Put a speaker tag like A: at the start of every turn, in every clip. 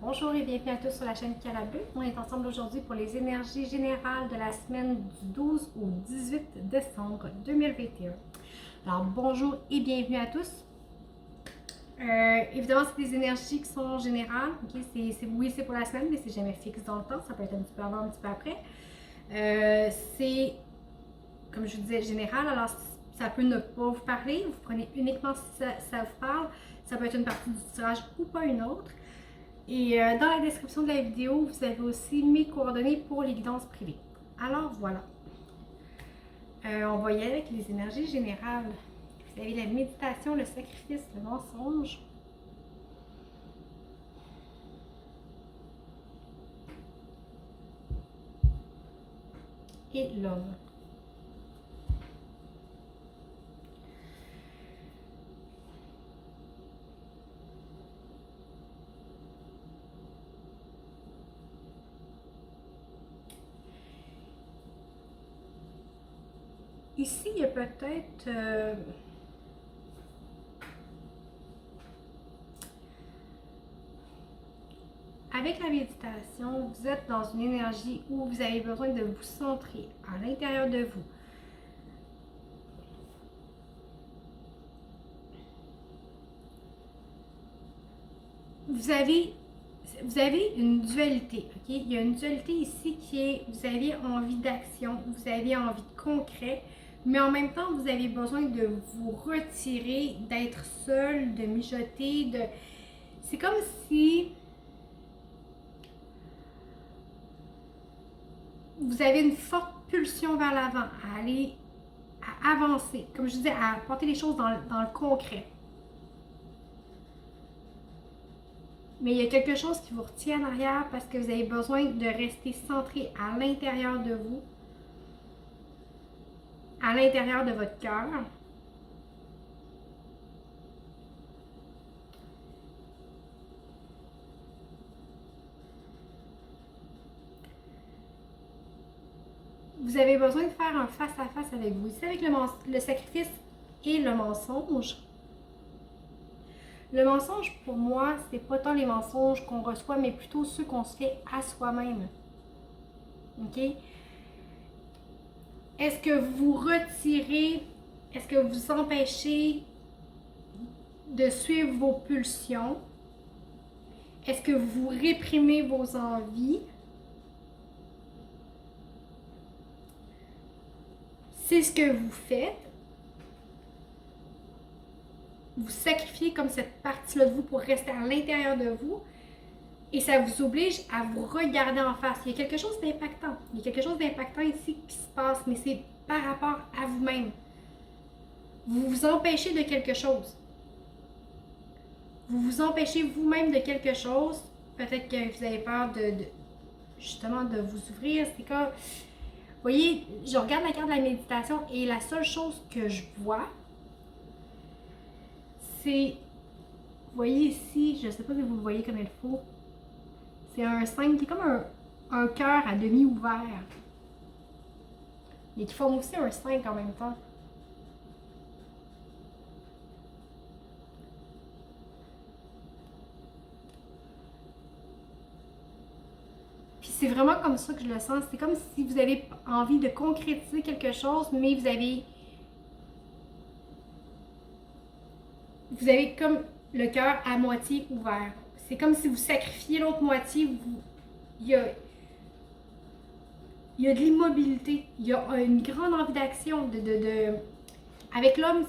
A: Bonjour et bienvenue à tous sur la chaîne Calablu. On est ensemble aujourd'hui pour les énergies générales de la semaine du 12 au 18 décembre 2021. Alors bonjour et bienvenue à tous. Évidemment, c'est des énergies qui sont générales. Okay? Oui, c'est pour la semaine, mais c'est jamais fixe dans le temps. Ça peut être un petit peu avant, un petit peu après. C'est, comme je vous disais, général. Alors, ça peut ne pas vous parler. Vous prenez uniquement si ça vous parle. Ça peut être une partie du tirage ou pas une autre. Et dans la description de la vidéo, vous avez aussi mes coordonnées pour les guidances privées. Alors voilà. On va y aller avec les énergies générales. Vous avez la méditation, le sacrifice, le mensonge. Et l'homme. Ici, il y a peut-être avec la méditation, vous êtes dans une énergie où vous avez besoin de vous centrer à l'intérieur de vous. Vous avez une dualité, ok? Il y a une dualité ici qui est, vous avez envie d'action, vous avez envie de concret, mais en même temps, vous avez besoin de vous retirer, d'être seul, de mijoter, C'est comme si vous avez une forte pulsion vers l'avant, à aller, à avancer, comme je disais, à porter les choses dans le concret. Mais il y a quelque chose qui vous retient en arrière parce que vous avez besoin de rester centré à l'intérieur de vous, à l'intérieur de votre cœur. Vous avez besoin de faire un face-à-face avec vous. Ici, avec le sacrifice et le mensonge. Le mensonge, pour moi, c'est pas tant les mensonges qu'on reçoit, mais plutôt ceux qu'on se fait à soi-même. OK? Est-ce que vous retirez, est-ce que vous empêchez de suivre vos pulsions? Est-ce que vous réprimez vos envies? C'est ce que vous faites. Vous sacrifiez comme cette partie-là de vous pour rester à l'intérieur de vous. Et ça vous oblige à vous regarder en face. Il y a quelque chose d'impactant. Il y a quelque chose d'impactant ici qui se passe, mais c'est par rapport à vous-même. Vous vous empêchez de quelque chose. Vous vous empêchez vous-même de quelque chose. Peut-être que vous avez peur justement de vous ouvrir. C'est comme, vous voyez, je regarde la carte de la méditation et la seule chose que je vois, c'est, vous voyez ici, je ne sais pas si vous le voyez comme il faut, c'est un 5 qui est comme un cœur à demi ouvert. Et qui forme aussi un 5 en même temps. Puis c'est vraiment comme ça que je le sens. C'est comme si vous avez envie de concrétiser quelque chose, mais vous avez comme le cœur à moitié ouvert. C'est comme si vous sacrifiez l'autre moitié. Il y a de l'immobilité. Il y a une grande envie d'action. Avec l'homme,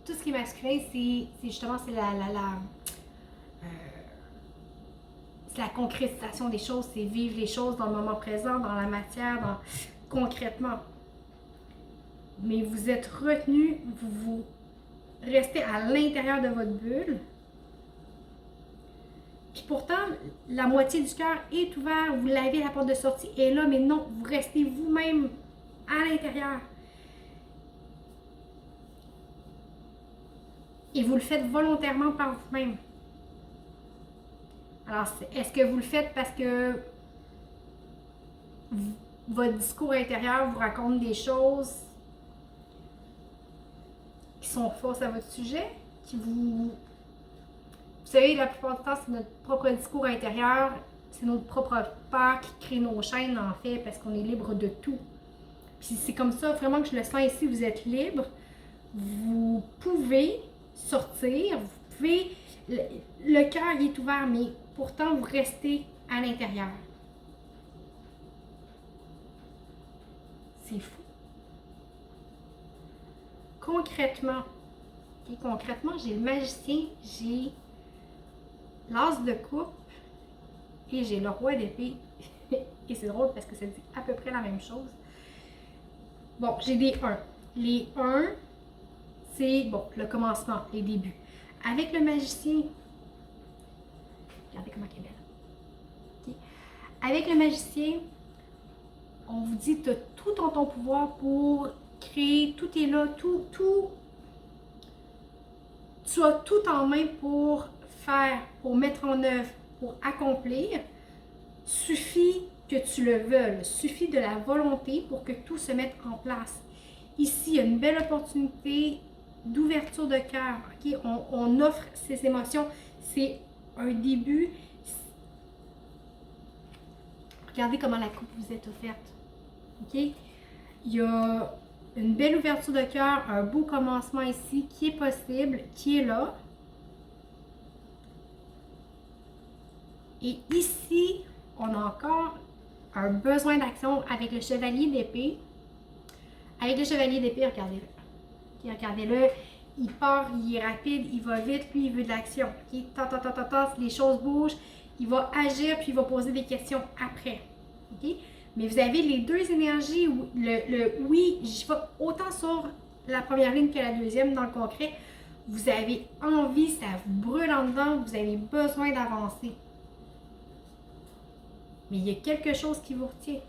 A: tout ce qui est masculin, c'est justement c'est la concrétisation des choses. C'est vivre les choses dans le moment présent, dans la matière, concrètement. Mais vous êtes retenu, vous restez à l'intérieur de votre bulle. Puis pourtant, la moitié du cœur est ouverte, vous l'avez, la porte de sortie est là, mais non, vous restez vous-même à l'intérieur. Et vous le faites volontairement par vous-même. Alors, est-ce que vous le faites parce que votre discours intérieur vous raconte des choses qui sont fausses à votre sujet, qui vous savez, la plupart du temps, c'est notre propre discours intérieur, c'est notre propre peur qui crée nos chaînes, en fait, parce qu'on est libre de tout. Puis c'est comme ça, vraiment que je le sens ici, vous êtes libre. Vous pouvez sortir, vous pouvez... Le cœur, il est ouvert, mais pourtant, vous restez à l'intérieur. C'est fou. Concrètement, j'ai le magicien, j'ai l'as de coupe et j'ai le roi d'épée. Et c'est drôle parce que ça dit à peu près la même chose. Bon, j'ai des 1. Les 1, c'est bon, le commencement, les débuts. Avec le magicien, regardez comment elle est belle. Okay. Avec le magicien, on vous dit tu as tout en ton pouvoir pour créer, tout est là, tout. Tu as tout en main pour faire, pour mettre en œuvre, pour accomplir. Suffit que tu le veuilles, suffit de la volonté pour que tout se mette en place. Ici, il y a une belle opportunité d'ouverture de cœur. Okay? On offre ses émotions. C'est un début. Regardez comment la coupe vous est offerte. Okay? Il y a une belle ouverture de cœur, un beau commencement ici qui est possible, qui est là. Et ici, on a encore un besoin d'action avec le chevalier d'épée. Avec le chevalier d'épée, regardez-le. Okay, regardez-le, il part, il est rapide, il va vite, lui, il veut de l'action. Okay? Les choses bougent, il va agir, puis il va poser des questions après. Okay? Mais vous avez les deux énergies, le oui, j'y vais autant sur la première ligne que la deuxième dans le concret. Vous avez envie, ça vous brûle en dedans, vous avez besoin d'avancer. Mais il y a quelque chose qui vous retient.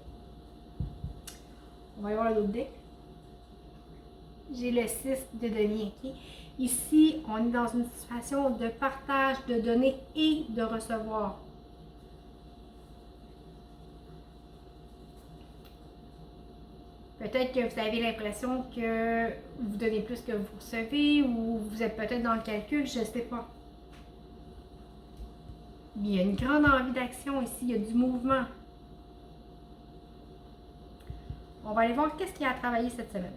A: On va y voir l'autre deck. J'ai le 6 de denier. Okay? Ici, on est dans une situation de partage, de donner et de recevoir. Peut-être que vous avez l'impression que vous donnez plus que vous recevez ou vous êtes peut-être dans le calcul, je ne sais pas. Mais il y a une grande envie d'action ici, il y a du mouvement. On va aller voir qu'est-ce qu'il y a à travailler cette semaine.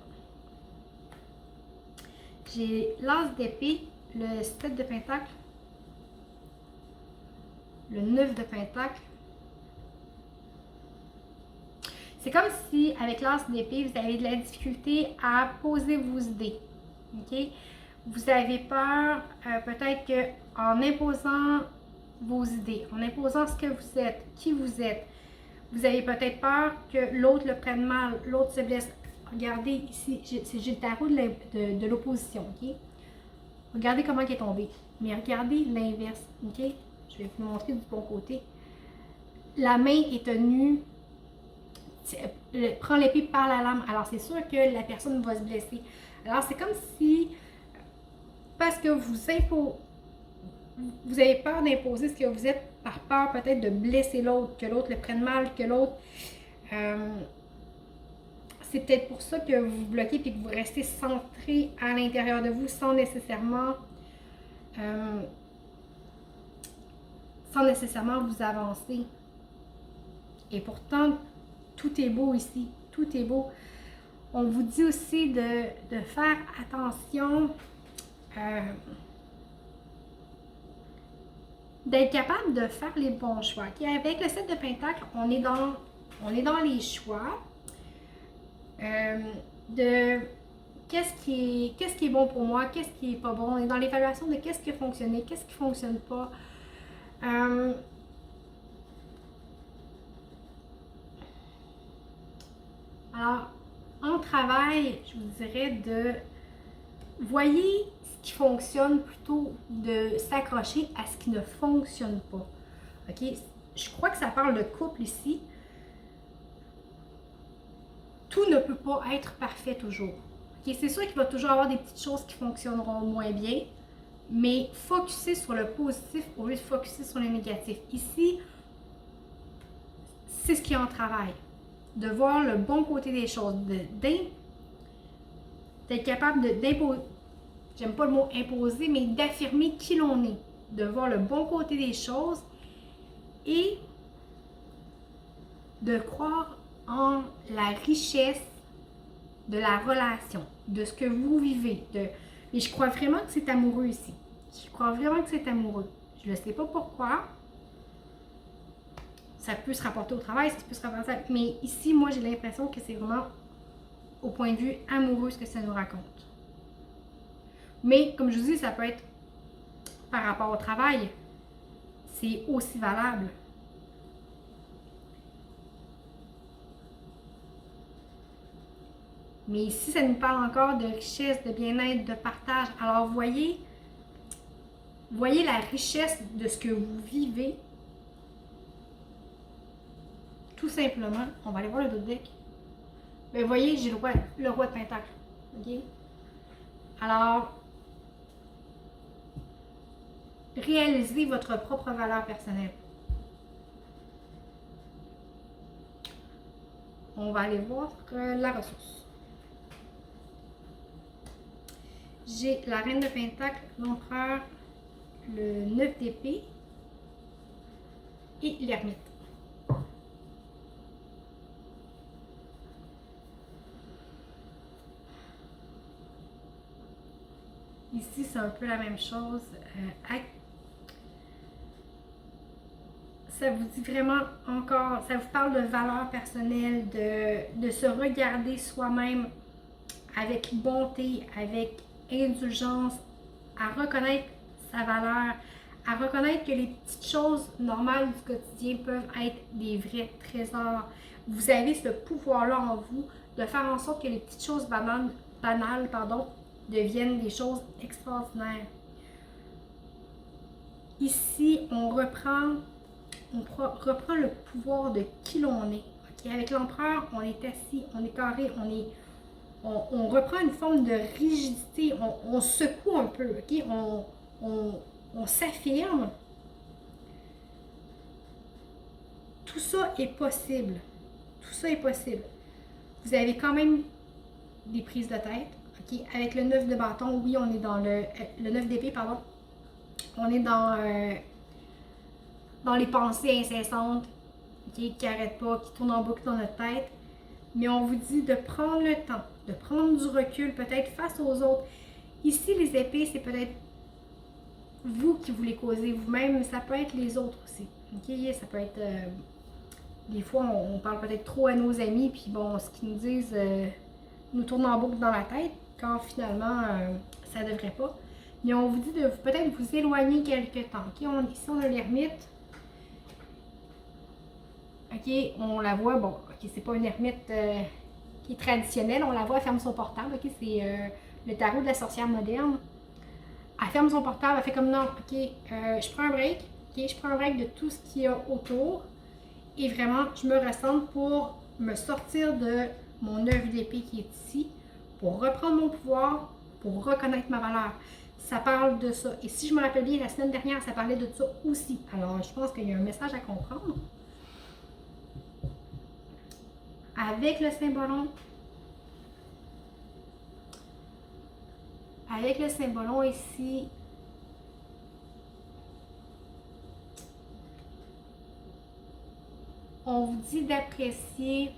A: J'ai l'as d'épée, le 7 de pentacle, le 9 de pentacle. C'est comme si, avec l'as d'épée, vous avez de la difficulté à poser vos idées. Okay? Vous avez peur, peut-être qu'en imposant vos idées, en imposant ce que vous êtes, qui vous êtes, vous avez peut-être peur que l'autre le prenne mal, l'autre se blesse. Regardez ici, j'ai le tarot de l'opposition. Okay? Regardez comment il est tombé. Mais regardez l'inverse. Okay? Je vais vous montrer du bon côté. La main est tenue. Prends l'épée par la lame. Alors, c'est sûr que la personne va se blesser. Alors, c'est comme si, parce que vous avez peur d'imposer ce que vous êtes, par peur peut-être de blesser l'autre, que l'autre le prenne mal, que l'autre... c'est peut-être pour ça que vous vous bloquez et que vous restez centré à l'intérieur de vous sans nécessairement vous avancer. Et pourtant, tout est beau ici, tout est beau. On vous dit aussi de faire attention, d'être capable de faire les bons choix. Okay? Avec le 7 de pentacle, on est dans les choix de qu'est-ce qui est bon pour moi, qu'est-ce qui est pas bon. On est dans l'évaluation de qu'est-ce qui a fonctionné, qu'est-ce qui ne fonctionne pas. Alors, en travail, je vous dirais de voyez ce qui fonctionne plutôt de s'accrocher à ce qui ne fonctionne pas. OK? Je crois que ça parle de couple ici. Tout ne peut pas être parfait toujours. Okay? C'est sûr qu'il va toujours avoir des petites choses qui fonctionneront moins bien, mais focuser sur le positif au lieu de focuser sur le négatif. Ici, c'est ce qui est en travail. De voir le bon côté des choses, d'être capable d'imposer, j'aime pas le mot imposer, mais d'affirmer qui l'on est. de voir le bon côté des choses et de croire en la richesse de la relation, de ce que vous vivez. Et je crois vraiment que c'est amoureux ici. Je crois vraiment que c'est amoureux. Je ne sais pas pourquoi. Ça peut se rapporter au travail, ça peut se rapporter... Mais ici, moi, j'ai l'impression que c'est vraiment au point de vue amoureux ce que ça nous raconte. Mais, comme je vous dis, ça peut être par rapport au travail. C'est aussi valable. Mais ici, ça nous parle encore de richesse, de bien-être, de partage. Alors, voyez la richesse de ce que vous vivez. Tout simplement, on va aller voir le dos de deck. Mais voyez, j'ai le roi de Pentacle. OK? Alors, réalisez votre propre valeur personnelle. On va aller voir la ressource. J'ai la reine de Pentacle, l'empereur, le 9 d'épée et l'ermite. Ici, c'est un peu la même chose. Ça vous dit vraiment encore, ça vous parle de valeur personnelle, de se regarder soi-même avec bonté, avec indulgence, à reconnaître sa valeur, à reconnaître que les petites choses normales du quotidien peuvent être des vrais trésors. Vous avez ce pouvoir-là en vous de faire en sorte que les petites choses banales, deviennent des choses extraordinaires. Ici, on reprend le pouvoir de qui l'on est. Okay? Avec l'empereur, on est assis, on est carré, on reprend une forme de rigidité, on secoue un peu, okay? On s'affirme. Tout ça est possible. Tout ça est possible. Vous avez quand même des prises de tête. Okay? Avec le 9 de bâton, oui, on est dans le 9 d'épée, pardon. On est dans les pensées incessantes, okay, qui n'arrêtent pas, qui tournent en boucle dans notre tête. Mais on vous dit de prendre le temps, de prendre du recul, peut-être face aux autres. Ici, les épées, c'est peut-être vous qui vous les causez vous-même, mais ça peut être les autres aussi. Okay? Ça peut être... des fois, on parle peut-être trop à nos amis, puis bon, ce qu'ils nous disent nous tourne en boucle dans la tête, quand finalement, ça ne devrait pas. Mais on vous dit de peut-être vous éloigner quelque temps. Okay? Ici, on a l'ermite. OK, on la voit, bon, OK, c'est pas une ermite qui est traditionnelle, on la voit, elle ferme son portable, OK, c'est le tarot de la sorcière moderne. Elle ferme son portable, elle fait comme non, OK, je prends un break, OK, je prends un break de tout ce qu'il y a autour et vraiment, je me ressens pour me sortir de mon œuvre d'épée qui est ici, pour reprendre mon pouvoir, pour reconnaître ma valeur. Ça parle de ça. Et si je me rappelle bien, la semaine dernière, ça parlait de ça aussi. Alors, je pense qu'il y a un message à comprendre. Avec le symbolon, ici, on vous dit d'apprécier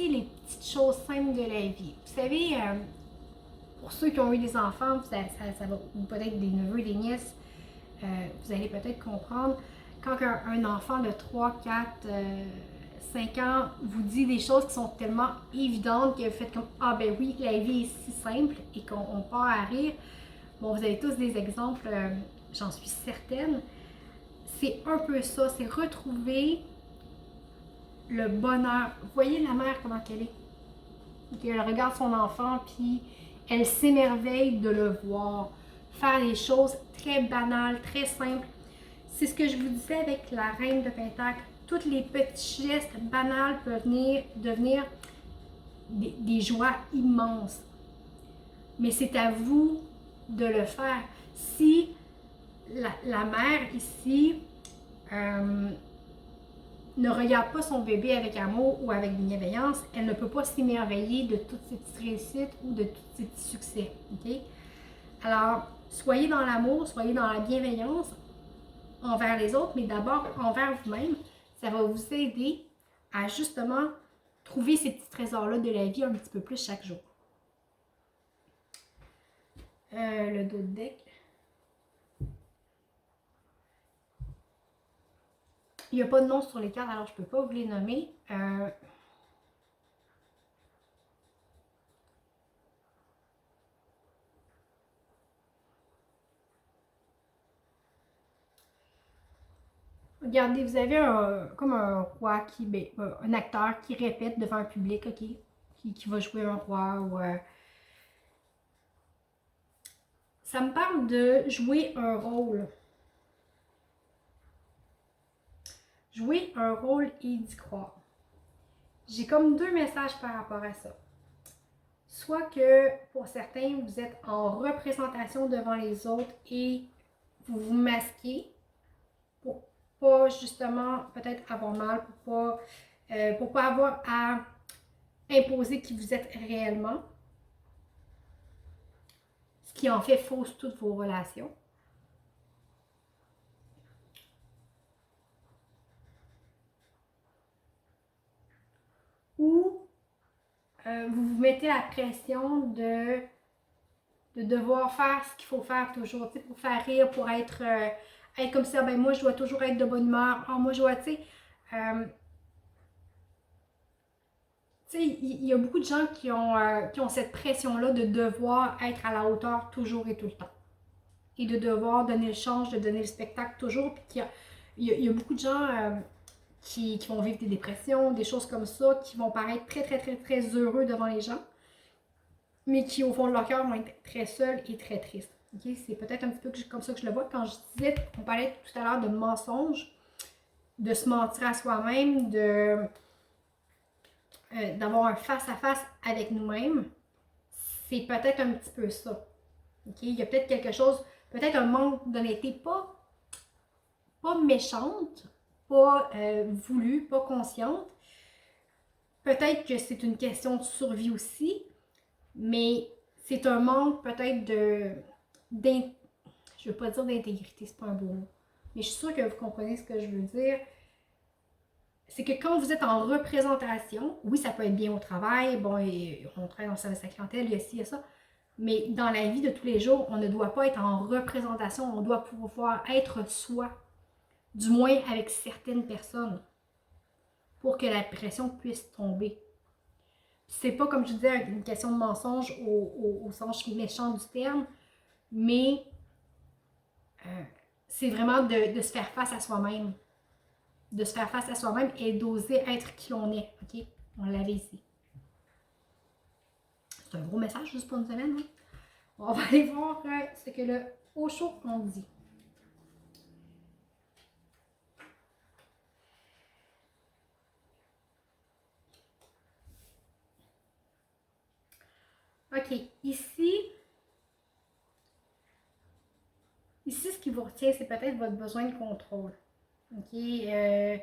A: les petites choses simples de la vie. Vous savez, pour ceux qui ont eu des enfants, ça va, ou peut-être des neveux, des nièces, vous allez peut-être comprendre. Quand un enfant de 3, 4, 5 ans vous dit des choses qui sont tellement évidentes que vous faites comme « Ah ben oui, la vie est si simple » et qu'on part à rire. Bon, vous avez tous des exemples, j'en suis certaine. C'est un peu ça, c'est retrouver le bonheur. Vous voyez la mère, comment elle est? Okay, elle regarde son enfant, puis elle s'émerveille de le voir faire des choses très banales, très simples. C'est ce que je vous disais avec la reine de Pentacle. Tous les petits gestes banals peuvent devenir des joies immenses. Mais c'est à vous de le faire. Si la mère ici ne regarde pas son bébé avec amour ou avec bienveillance, elle ne peut pas s'émerveiller de toutes ces petites réussites ou de tous ces petits succès. Okay? Alors, soyez dans l'amour, soyez dans la bienveillance envers les autres, mais d'abord envers vous-même. Ça va vous aider à justement trouver ces petits trésors-là de la vie un petit peu plus chaque jour. Le dos de deck. Il n'y a pas de nom sur les cartes, alors je ne peux pas vous les nommer. Regardez, vous avez comme un roi un acteur qui répète devant un public, ok? Qui va jouer un roi ou... Ça me parle de jouer un rôle. Jouer un rôle et d'y croire. J'ai comme deux messages par rapport à ça. Soit que pour certains, vous êtes en représentation devant les autres et vous vous masquez pour pas justement peut-être avoir mal, pour pas avoir à imposer qui vous êtes réellement. Ce qui en fait fausse toutes vos relations. Ou vous vous mettez la pression de devoir faire ce qu'il faut faire toujours, pour faire rire, pour être comme ça, ben moi je dois toujours être de bonne humeur, moi je dois, tu sais, il y a beaucoup de gens qui ont cette pression-là de devoir être à la hauteur toujours et tout le temps. Et de devoir donner le change, de donner le spectacle toujours. Puis il y a beaucoup de gens qui vont vivre des dépressions, des choses comme ça, qui vont paraître très, très, très, très heureux devant les gens, mais qui, au fond de leur cœur, vont être très seuls et très tristes. Okay? C'est peut-être un petit peu comme ça que je le vois. Quand je disais, on parlait tout à l'heure de mensonges, de se mentir à soi-même, d'avoir un face-à-face avec nous-mêmes, c'est peut-être un petit peu ça. Okay? Il y a peut-être quelque chose, peut-être un manque d'honnêteté, pas méchante, pas voulue, pas consciente. Peut-être que c'est une question de survie aussi, mais c'est un manque peut-être je veux pas dire d'intégrité, c'est pas un beau mot, mais je suis sûre que vous comprenez ce que je veux dire. C'est que quand vous êtes en représentation, oui, ça peut être bien au travail, bon, et on travaille dans le service à la clientèle, il y a ci, il y a ça, mais dans la vie de tous les jours, on ne doit pas être en représentation, on doit pouvoir être soi, du moins avec certaines personnes, pour que la pression puisse tomber. C'est pas, comme je disais, une question de mensonge au sens méchant du terme, mais c'est vraiment de se faire face à soi-même. De se faire face à soi-même et d'oser être qui on est. OK? On l'avait ici. C'est un gros message juste pour une semaine. Hein? On va aller voir ce que le Osho en dit. OK. Ici, ce qui vous retient, c'est peut-être votre besoin de contrôle. OK? Il y a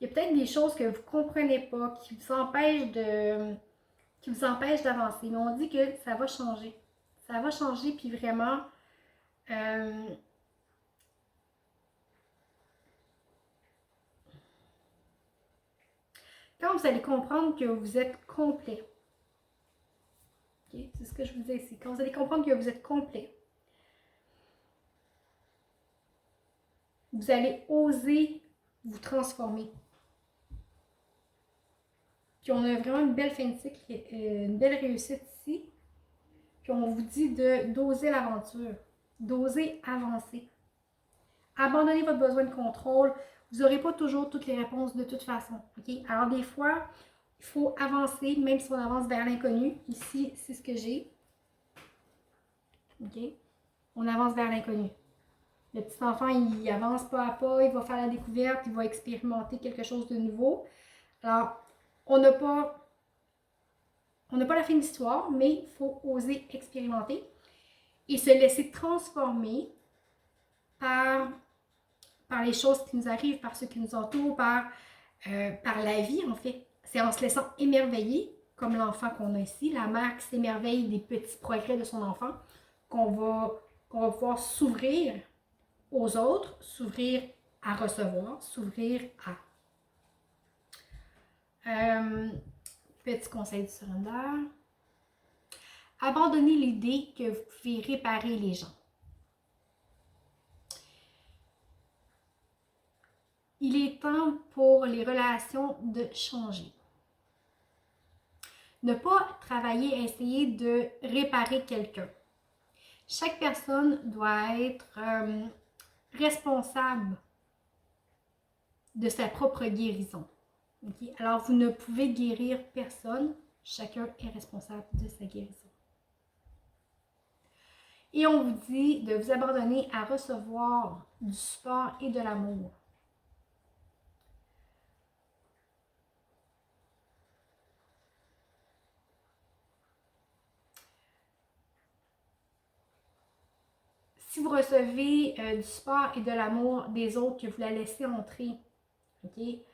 A: peut-être des choses que vous ne comprenez pas, qui vous empêchent d'avancer. Mais on dit que ça va changer. Ça va changer, puis vraiment, quand vous allez comprendre que vous êtes complet, okay? C'est ce que je vous dis ici, quand vous allez comprendre que vous êtes complet, vous allez oser vous transformer. Puis on a vraiment une belle fin de cycle, une belle réussite ici. Puis on vous dit d'oser l'aventure, d'oser avancer. Abandonnez votre besoin de contrôle. Vous n'aurez pas toujours toutes les réponses de toute façon. Okay? Alors des fois, il faut avancer, même si on avance vers l'inconnu. Ici, c'est ce que j'ai. Okay? On avance vers l'inconnu. Le petit enfant, il avance pas à pas, il va faire la découverte, il va expérimenter quelque chose de nouveau. Alors, on n'a pas la fin de l'histoire, mais il faut oser expérimenter et se laisser transformer par les choses qui nous arrivent, par ceux qui nous entourent, par la vie en fait. C'est en se laissant émerveiller, comme l'enfant qu'on a ici, la mère qui s'émerveille des petits progrès de son enfant. qu'on va pouvoir s'ouvrir aux autres, s'ouvrir à recevoir, s'ouvrir à. Petit conseil du surrender. Abandonnez l'idée que vous pouvez réparer les gens. Il est temps pour les relations de changer. Ne pas travailler à essayer de réparer quelqu'un. Chaque personne doit être responsable de sa propre guérison. Okay? Alors, vous ne pouvez guérir personne. Chacun est responsable de sa guérison. Et on vous dit de vous abandonner à recevoir du support et de l'amour. Si vous recevez du support et de l'amour des autres, que vous la laissez entrer, okay?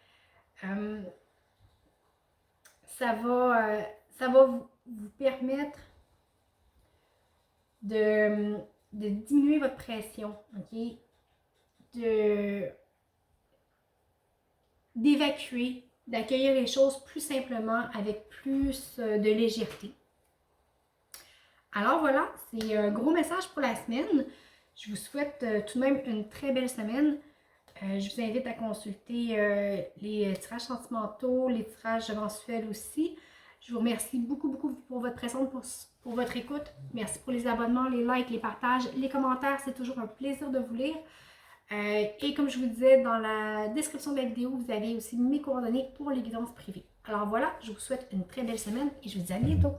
A: Ça va vous permettre de diminuer votre pression, okay? D'évacuer, d'accueillir les choses plus simplement avec plus de légèreté. Alors voilà, c'est un gros message pour la semaine. Je vous souhaite tout de même une très belle semaine. Je vous invite à consulter les tirages sentimentaux, les tirages mensuels aussi. Je vous remercie beaucoup pour votre présence, pour votre écoute. Merci pour les abonnements, les likes, les partages, les commentaires. C'est toujours un plaisir de vous lire. Et comme je vous disais, dans la description de la vidéo, vous avez aussi mes coordonnées pour les guidances privées. Alors voilà, je vous souhaite une très belle semaine et je vous dis à bientôt.